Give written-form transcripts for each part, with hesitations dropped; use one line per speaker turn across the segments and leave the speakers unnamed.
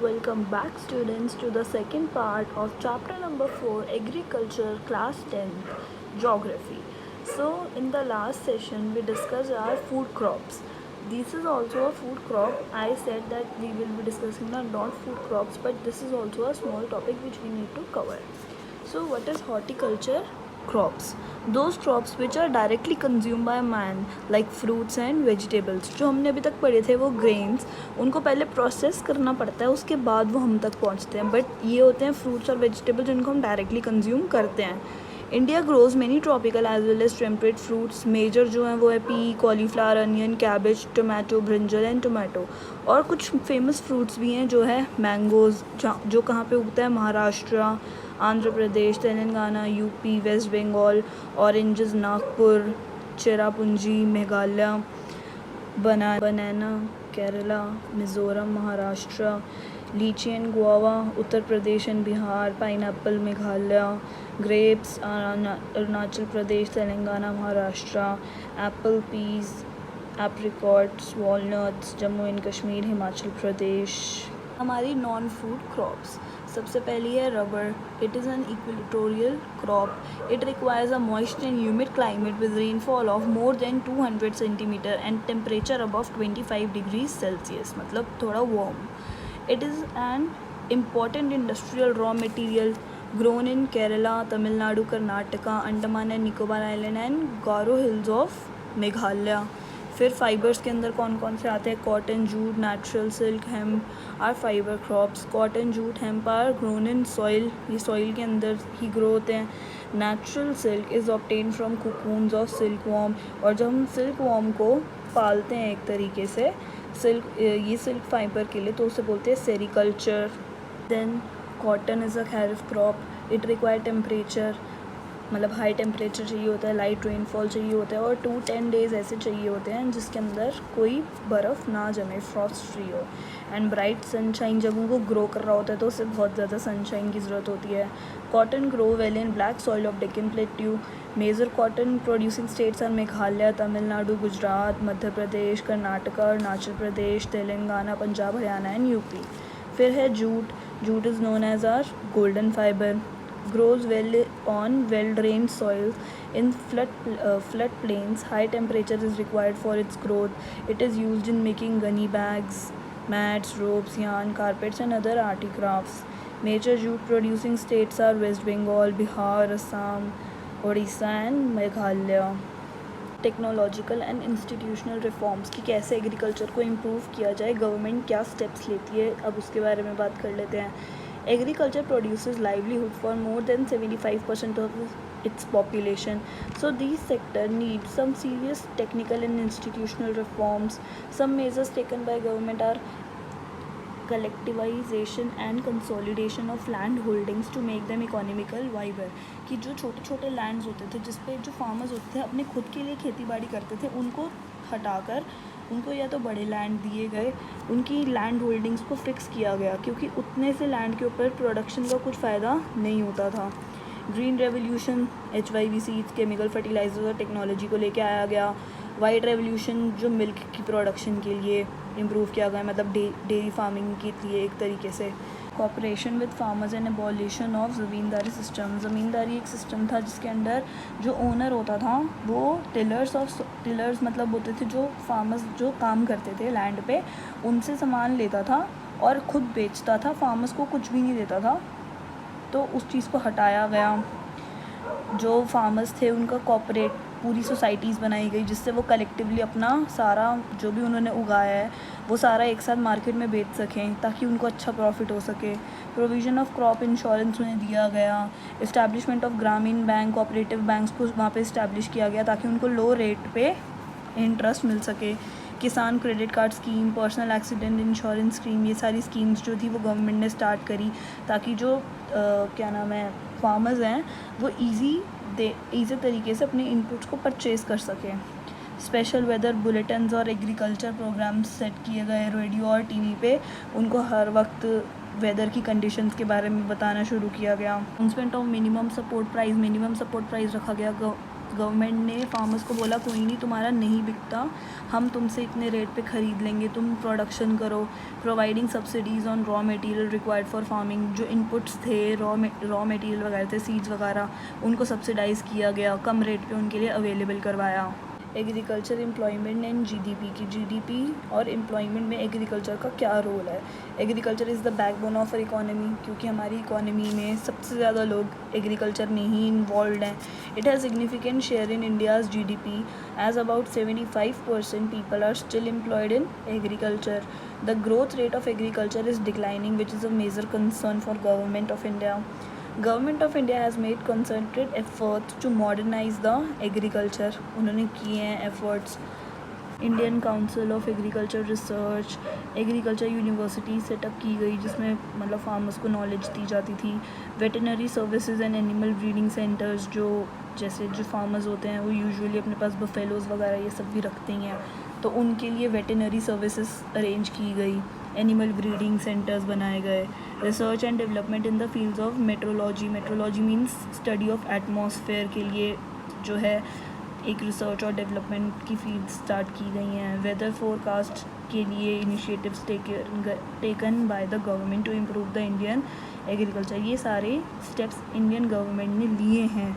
Welcome back students to the second part of chapter number 4 agriculture class 10th geography. So in the last session we discussed our food crops. This is also a food crop. I said that we will be discussing the non food crops, but this is also a small topic which we need to cover. So what is horticulture? Crops, those crops which are directly consumed by man like fruits and vegetables. जो हमने अभी तक पढ़े थे वो grains, उनको पहले process करना पड़ता है, उसके बाद वो हम तक पहुंचते हैं. बट ये होते हैं फ्रूट्स और वेजिटेबल्स जिनको हम डायरेक्टली कंज्यूम करते हैं. India grows many tropical as well as temperate fruits. Major जो हैं वो है pea, cauliflower, onion, cabbage, tomato, brinjal and tomato. और कुछ फेमस फ्रूट्स भी हैं जो है मैंगोज़, जो कहाँ पे उगता है, Maharashtra, Andhra Pradesh, Telangana, UP, West Bengal. Oranges Nagpur, Cherrapunji Meghalaya. Banana Kerala, Mizoram Maharashtra. Litchi and guava Uttar Pradesh and Bihar. Pineapple Meghalaya. Grapes Arunachal Pradesh, Telangana, Maharashtra. Apple, peas, apricots, walnuts Jammu and Kashmir, Himachal Pradesh. हमारी नॉन फूड क्रॉप्स, सबसे पहली है rubber. It is an equatorial crop. It requires a moist and humid climate with rainfall of more than 200 centimetre and temperature above 25 degree Celsius, मतलब थोड़ा warm. It is an important industrial raw material grown in Kerala, Tamil Nadu, Karnataka, Andaman and Nicobar island and Garo hills of Meghalaya. फिर fibres के अंदर कौन कौन से आते हैं? Cotton, jute, natural silk, hemp are fibre crops. Cotton, jute, hemp are grown in soil, ये soil के अंदर ही ग्रो होते हैं. Natural silk is obtain from cocoons of silk worm. और जब हम सिल्क वॉर्म को पालते हैं एक तरीके से ये सिल्क फाइबर के लिए, तो उसे बोलते हैं sericulture. Then cotton is a kharif crop. It require temperature, मतलब हाई टेम्परेचर चाहिए होता है, लाइट रेनफॉल चाहिए होता है, और 2-10 डेज़ ऐसे चाहिए होते हैं जिसके अंदर कोई बर्फ़ ना जमे, फ्रॉस्ट फ्री हो. एंड ब्राइट सनशाइन, जब उनको ग्रो कर रहा होता है तो उससे बहुत ज़्यादा सनशाइन की ज़रूरत होती है. Cotton grow well in black soil of Deccan plateau. Major cotton producing states are Meghalaya, Tamil Nadu, Gujarat, Madhya Pradesh, Karnataka, Arunachal Pradesh, Telangana, Punjab, Haryana and UP. फिर है jute. Jute is known as are golden fibre. Grows well on well-drained soils in flood plains. High temperature is required for its growth. It is used in making gunny bags, mats, ropes, yarn, carpets and other arty crafts. Major jute producing states are West Bengal, Bihar, Assam, Odisha and Meghalaya. Technological and institutional reforms, कि कैसे agriculture को improve किया जाए, government क्या steps लेती है, अब उसके बारे में बात कर लेते हैं. Agriculture produces livelihood for more than 75% of its population. So these sector needs some serious technical and institutional reforms. Some measures taken by government are collectivization and consolidation of land holdings to make them economical viable. कि जो छोटे छोटे lands होते थे जिस पे जो farmers होते थे अपने खुद के लिए खेती बाड़ी करते थे, उनको हटाकर उनको या तो बड़े लैंड दिए गए, उनकी लैंड होल्डिंग्स को फिक्स किया गया, क्योंकि उतने से लैंड के ऊपर प्रोडक्शन का कुछ फ़ायदा नहीं होता था. Green revolution, HYV seeds, chemical fertilisers और टेक्नोलॉजी को लेके आया गया. वाइट रेवोल्यूशन, जो मिल्क की प्रोडक्शन के लिए इम्प्रूव किया गया, मतलब डेयरी फार्मिंग के लिए एक तरीके से. Cooperation with farmers and abolition of zamindari system. Zamindari एक सिस्टम था जिसके अंदर जो ओनर होता था वो टिलर्स मतलब होते थे जो फार्मर्स जो काम करते थे लैंड पे, उनसे सामान लेता था और ख़ुद बेचता था, फार्मर्स को कुछ भी नहीं देता था. तो उस चीज़ को हटाया गया. जो फार्मर्स थे उनका कॉपरेट पूरी सोसाइटीज़ बनाई गई जिससे वो कलेक्टिवली अपना सारा जो भी उन्होंने उगाया है वो सारा एक साथ मार्केट में बेच सकें ताकि उनको अच्छा प्रॉफिट हो सके. प्रोविज़न ऑफ क्रॉप इंश्योरेंस उन्हें दिया गया. इस्टेब्लिशमेंट ऑफ ग्रामीण बैंक, कोऑपरेटिव बैंक्स को वहाँ पे इस्टेब्लिश किया गया ताकि उनको लो रेट पे इंटरेस्ट मिल सके. किसान credit card scheme, personal accident insurance scheme, ये सारी स्कीम्स जो थी वो गवर्नमेंट ने स्टार्ट करी ताकि जो फार्मर्स हैं वो ईजी तरीके से अपने इनपुट्स को परचेज़ कर सकें. स्पेशल वेदर बुलेटिन्स और एग्रीकल्चर प्रोग्राम्स सेट किए गए रेडियो और टीवी पे, उनको हर वक्त वेदर की कंडीशंस के बारे में बताना शुरू किया गया. Announcement of minimum support price रखा गया गवर्नमेंट ने फार्मर्स को बोला कोई नहीं, तुम्हारा नहीं बिकता, हम तुमसे इतने रेट पे ख़रीद लेंगे, तुम प्रोडक्शन करो। Providing subsidies on raw material required for farming, जो इनपुट्स थे रॉ मटेरियल वगैरह थे, सीड्स वगैरह, उनको सब्सिडाइज़ किया गया, कम रेट पे उनके लिए अवेलेबल करवाया। एग्रीकल्चर एम्प्लॉयमेंट एंड जीडीपी की जीडीपी और एम्प्लॉयमेंट में एग्रीकल्चर का क्या रोल है। Agriculture is the backbone of our economy, क्योंकि हमारी इकोनॉमी में सबसे ज़्यादा लोग एग्रीकल्चर में ही इन्वॉल्व हैं। It has significant share in India's GDP as about 75% people are still employed in agriculture. The growth rate of agriculture is declining which is a major concern for government of India. Government of India has made concerted efforts to modernize the agriculture. उन्होंने किए हैं efforts. Indian council of agriculture research, agriculture university setup की गई जिसमें मतलब farmers को knowledge दी जाती थी. Veterinary services and animal breeding centres, जो जैसे जो फार्मर्स होते हैं वो यूजुअली अपने पास बफेलोज़ वगैरह ये सब भी रखते हैं, तो उनके लिए वेटनरी सर्विसेज अरेंज की गई. एनिमल ब्रीडिंग सेंटर्स बनाए गए. Research and development in the fields of metrology, metrology means study of atmosphere के लिए जो है एक रिसर्च और डेवलपमेंट की फील्ड स्टार्ट की गई हैं. वेदर फोरकास्ट के लिए initiatives taken by the government to improve the Indian agriculture. ये सारे स्टेप्स इंडियन गवर्नमेंट ने लिए हैं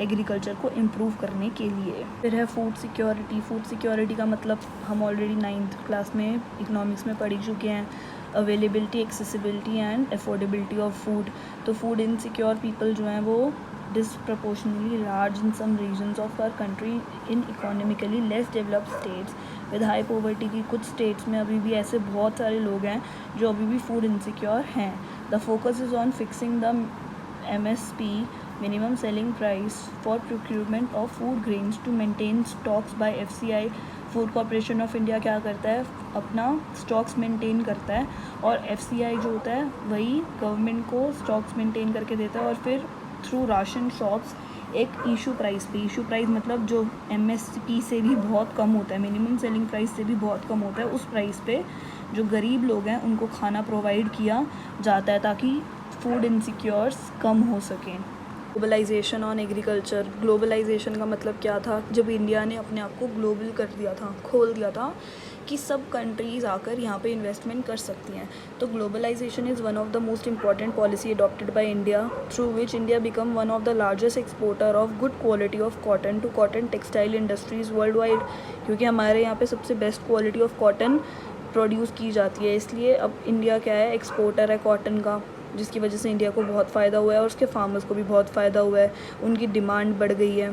एग्रीकल्चर को इम्प्रूव करने के लिए. फिर है फूड सिक्योरिटी. फूड सिक्योरिटी का मतलब हम ऑलरेडी 9th क्लास में इकोनॉमिक्स में पढ़ चुके हैं. Availability, accessibility and affordability of food. तो फूड इनसिक्योर पीपल जो हैं वो disproportionately large in some regions of our country in economically less developed states with high poverty की कुछ states में अभी भी ऐसे बहुत सारे लोग हैं जो अभी भी food insecure हैं. The focus is on fixing the MSP minimum selling price for procurement of food grains to maintain stocks by FCI. Food corporation of India क्या करता है, अपना स्टॉक्स मेंटेन करता है, और FCI जो होता है वही गवर्नमेंट को स्टॉक्स मेंटेन करके देता है, और फिर थ्रू राशन शॉप्स एक इशू प्राइस पे, इशू प्राइस मतलब जो MSP से भी बहुत कम होता है, मिनिमम सेलिंग प्राइस से भी बहुत कम होता है, उस प्राइस पे जो गरीब लोग हैं उनको खाना प्रोवाइड किया जाता है ताकि फूड इनसिक्योर्स कम हो सकें. Globalisation on agriculture. ग्लोबलाइजेशन का मतलब क्या था, जब इंडिया ने अपने आप को ग्लोबल कर दिया था, खोल दिया था कि सब कंट्रीज़ आकर यहाँ पे इन्वेस्टमेंट कर सकती हैं. तो globalisation is one of the most important policy adopted by India, through which India become one of the largest exporter of good quality of cotton to cotton textile industries worldwide. क्योंकि हमारे यहाँ पे सबसे best quality of cotton produce की जाती है, इसलिए अब इंडिया क्या है, एक्सपोर्टर है कॉटन का, जिसकी वजह से इंडिया को बहुत फ़ायदा हुआ है और उसके फार्मर्स को भी बहुत फ़ायदा हुआ है, उनकी डिमांड बढ़ गई है.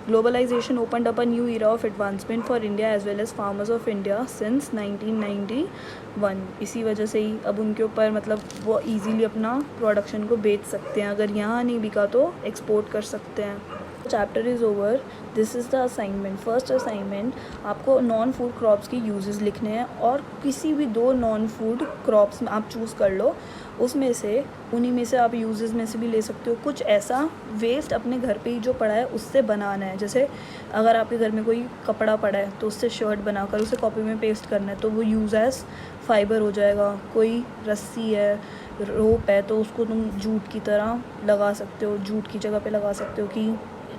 Globalisation opened up a new era of advancement for India as well as farmers of India since 1991. इसी वजह से ही अब उनके ऊपर मतलब वो ईजीली अपना प्रोडक्शन को बेच सकते हैं, अगर यहाँ नहीं बिका तो एक्सपोर्ट कर सकते हैं. Chapter is over. This is the assignment. First assignment, आपको नॉन फूड क्रॉप्स की यूजेस लिखने हैं, और किसी भी 2 नॉन फूड क्रॉप्स आप चूज़ कर लो, उसमें से उन्हीं में से आप यूजेस में से भी ले सकते हो. कुछ ऐसा वेस्ट अपने घर पे ही जो पड़ा है उससे बनाना है. जैसे अगर आपके घर में कोई कपड़ा पड़ा है तो उससे शर्ट बनाकर उसे कॉपी में पेस्ट करना है, तो वो यूज़ एज फाइबर हो जाएगा. कोई रस्सी है, रोप है, तो उसको तुम जूट की तरह लगा सकते हो, जूट की जगह पे लगा सकते हो कि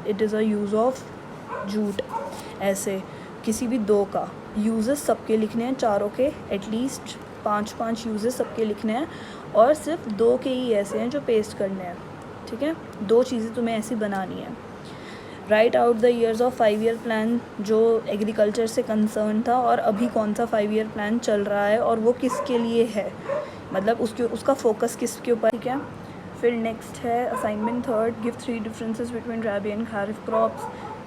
it is a use of jute. ऐसे किसी भी 2 का यूजेस सबके लिखने हैं, चारों के एटलीस्ट 5-5 यूजेस सबके लिखने हैं, और सिर्फ 2 के ही ऐसे हैं जो पेस्ट करने हैं. ठीक है, 2 चीज़ें तुम्हें ऐसी बनानी है. Right out the years of 5-year plan जो एग्रीकल्चर से कंसर्न था, और अभी कौन सा 5-year प्लान चल रहा है और वो किसके लिए है, मतलब उसका फोकस किसके ऊपर. ठीक है, फिर नेक्स्ट है assignment third. Give 3 differences between rabi and kharif crops.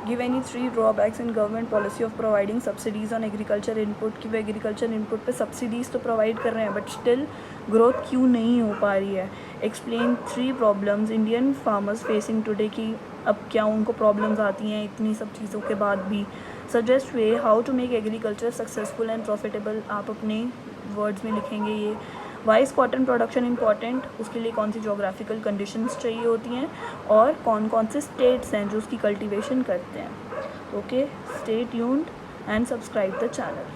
Give any 3 drawbacks in government policy of providing subsidies on agriculture input. कि वो एग्रीकल्चर इनपुट पे सब्सिडीज़ तो प्रोवाइड कर रहे हैं बट स्टिल ग्रोथ क्यों नहीं हो पा रही है. Explain 3 problems Indian farmers facing today, कि अब क्या उनको प्रॉब्लम्स आती हैं इतनी सब चीज़ों के बाद भी. Suggest way how to make agriculture successful and profitable. आप अपने वर्ड्स में लिखेंगे ये. Why is cotton production important, उसके लिए कौन सी जोग्राफिकल कंडीशंस चाहिए होती हैं, और कौन कौन से स्टेट्स हैं जो उसकी कल्टीवेशन करते हैं. Okay, stay tuned and subscribe the channel.